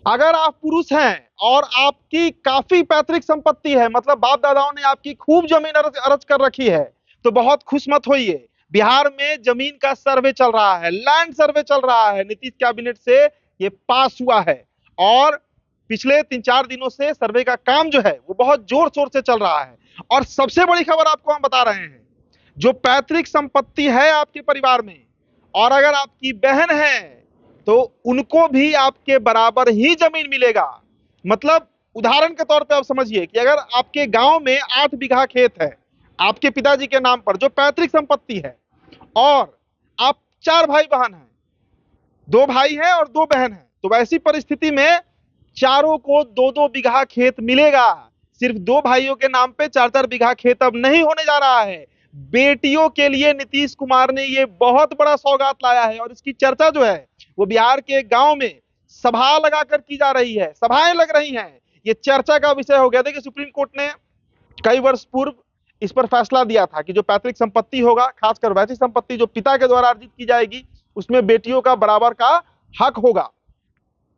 अगर आप पुरुष हैं और आपकी काफी पैतृक संपत्ति है, मतलब बाप दादाओं ने आपकी खूब जमीन अर्ज कर रखी है, तो बहुत खुश मत होइए। बिहार में जमीन का सर्वे चल रहा है, लैंड सर्वे चल रहा है, नीतीश कैबिनेट से ये पास हुआ है और पिछले 3-4 दिनों से सर्वे का काम जो है वो बहुत जोर शोर से चल रहा है। और सबसे बड़ी खबर आपको हम बता रहे हैं, जो पैतृक संपत्ति है आपके परिवार में, और अगर आपकी बहन है तो उनको भी आपके बराबर ही जमीन मिलेगा। मतलब उदाहरण के तौर पे आप समझिए कि अगर आपके गांव में 8 बीघा खेत है आपके पिताजी के नाम पर, जो पैतृक संपत्ति है, और आप 4 भाई बहन हैं, 2 भाई हैं और 2 बहन हैं, तो वैसी परिस्थिति में चारों को 2-2 बीघा खेत मिलेगा। सिर्फ 2 भाइयों के नाम पे 4-4 बीघा खेत अब नहीं होने जा रहा है। बेटियों के लिए नीतीश कुमार ने ये बहुत बड़ा सौगात लाया है और इसकी चर्चा जो है वो बिहार के गांव में सभा लगाकर की जा रही है, सभाएं लग रही हैं, ये चर्चा का विषय हो गया। देखिए, सुप्रीम कोर्ट ने कई वर्ष पूर्व इस पर फैसला दिया था कि जो पैतृक संपत्ति होगा, खासकर वैसी संपत्ति जो पिता के द्वारा अर्जित की जाएगी, उसमें बेटियों का बराबर का हक होगा।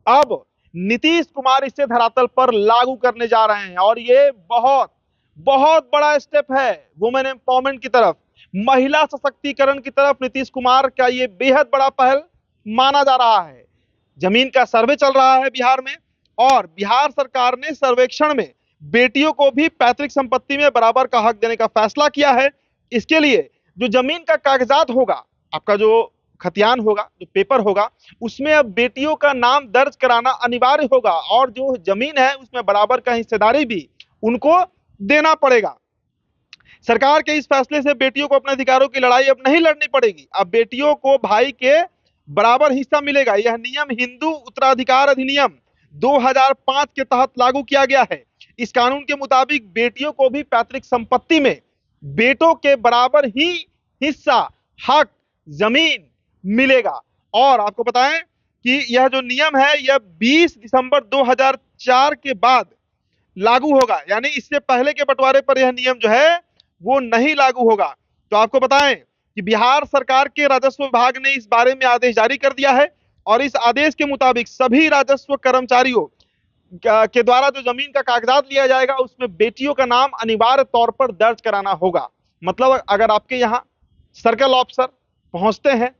अब नीतीश कुमार इसे धरातल पर लागू करने जा रहे हैं और ये बहुत बहुत बड़ा स्टेप है वुमेन एम्पावरमेंट की तरफ, महिला सशक्तिकरण की तरफ। नीतीश कुमार का ये बेहद बड़ा पहल माना जा रहा है। जमीन का सर्वे चल रहा है बिहार में और बिहार सरकार ने सर्वेक्षण में बेटियों को भी पैतृक संपत्ति में बराबर का हक देने का फैसला किया है। इसके लिए जो जमीन का कागजात होगा, आपका जो खतियान होगा, जो पेपर होगा, उसमें अब बेटियों का नाम दर्ज कराना अनिवार्य होगा और जो जमीन है उसमें बराबर का हिस्सेदारी भी उनको देना पड़ेगा। सरकार के इस फैसले से बेटियों को अपने अधिकारों की लड़ाई अब नहीं लड़नी पड़ेगी। अब बेटियों को भाई के बराबर हिस्सा मिलेगा। यह नियम हिंदू उत्तराधिकार अधिनियम 2005 के तहत लागू किया गया है। इस कानून के मुताबिक बेटियों को भी पैतृक संपत्ति में बेटों के बराबर ही हिस्सा, हक, जमीन मिलेगा। और आपको बताएं कि यह जो नियम है यह 20 दिसंबर 2004 के बाद लागू होगा, यानी इससे पहले के बंटवारे पर यह नियम जो है वो नहीं लागू होगा। तो आपको बताएं कि बिहार सरकार के राजस्व विभाग ने इस बारे में आदेश जारी कर दिया है और इस आदेश के मुताबिक सभी राजस्व कर्मचारियों के द्वारा जो जमीन का कागजात लिया जाएगा उसमें बेटियों का नाम अनिवार्य तौर पर दर्ज कराना होगा। मतलब अगर आपके यहाँ सर्कल ऑफिसर पहुंचते हैं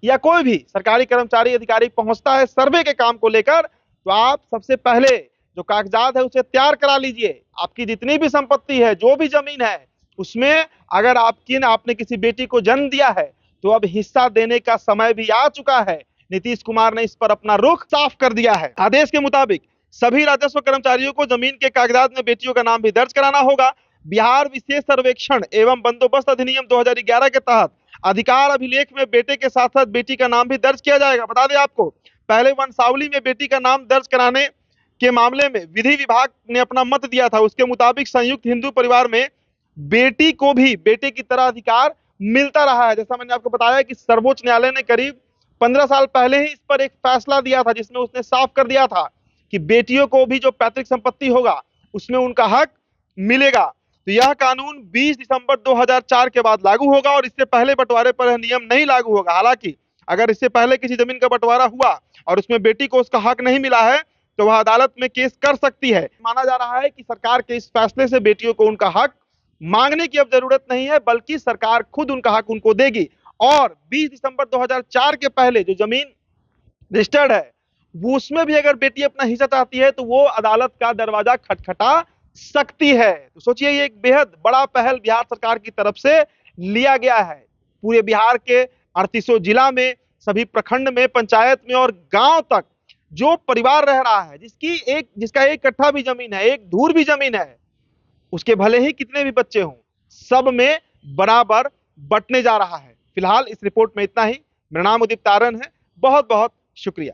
या कोई भी सरकारी कर्मचारी अधिकारी पहुंचता है सर्वे के काम को लेकर, तो आप सबसे पहले जो कागजात है उसे तैयार करा लीजिए। आपकी जितनी भी संपत्ति है, जो भी जमीन है, उसमें अगर आपने किसी बेटी को जन्म दिया है तो अब हिस्सा देने का समय भी आ चुका है। नीतीश कुमार ने इस पर अपना रुख साफ कर दिया है। आदेश के मुताबिक सभी राजस्व कर्मचारियों को जमीन के कागजात में बेटियों का नाम भी दर्ज कराना होगा। बिहार विशेष सर्वेक्षण एवं बंदोबस्त अधिनियम 2011 के तहत अधिकार अभिलेख में बेटे के साथ साथ बेटी का नाम भी दर्ज किया जाएगा। बता दें आपको, पहले वंशावली में बेटी का नाम दर्ज कराने के मामले में विधि विभाग ने अपना मत दिया था। उसके मुताबिक संयुक्त हिंदू परिवार में बेटी को भी बेटे की तरह अधिकार मिलता रहा है। जैसा मैंने आपको बताया कि सर्वोच्च न्यायालय ने करीब 15 साल पहले ही इस पर एक फैसला दिया था जिसमें उसने साफ कर दिया था कि बेटियों को भी जो पैतृक संपत्ति होगा उसमें उनका हक मिलेगा। तो यह कानून 20 दिसंबर 2004 के बाद लागू होगा और इससे पहले बंटवारे पर यह नियम नहीं लागू होगा। हालांकि अगर इससे पहले किसी जमीन का बंटवारा हुआ और उसमें बेटी को उसका हक नहीं मिला है तो वह अदालत में केस कर सकती है। माना जा रहा है कि सरकार के इस फैसले से बेटियों को उनका हक मांगने की अब जरूरत नहीं है, बल्कि सरकार खुद उनका हक उनको देगी। और 20 दिसंबर 2004 के पहले जो जमीन रजिस्टर्ड है वो उसमें भी अगर बेटी अपना हिस्सा चाहती है तो वो अदालत का दरवाजा खटखटा सकती है। तो सोचिए, ये एक बेहद बड़ा पहल बिहार सरकार की तरफ से लिया गया है। पूरे बिहार के 38 जिला में, सभी प्रखंड में, पंचायत में और गांव तक जो परिवार रह रहा है जिसका एक कट्ठा भी जमीन है, एक धूर भी जमीन है, उसके भले ही कितने भी बच्चे हों, सब में बराबर बंटने जा रहा है। फिलहाल इस रिपोर्ट में इतना ही। मेरा नाम उदित तारन है। बहुत बहुत शुक्रिया।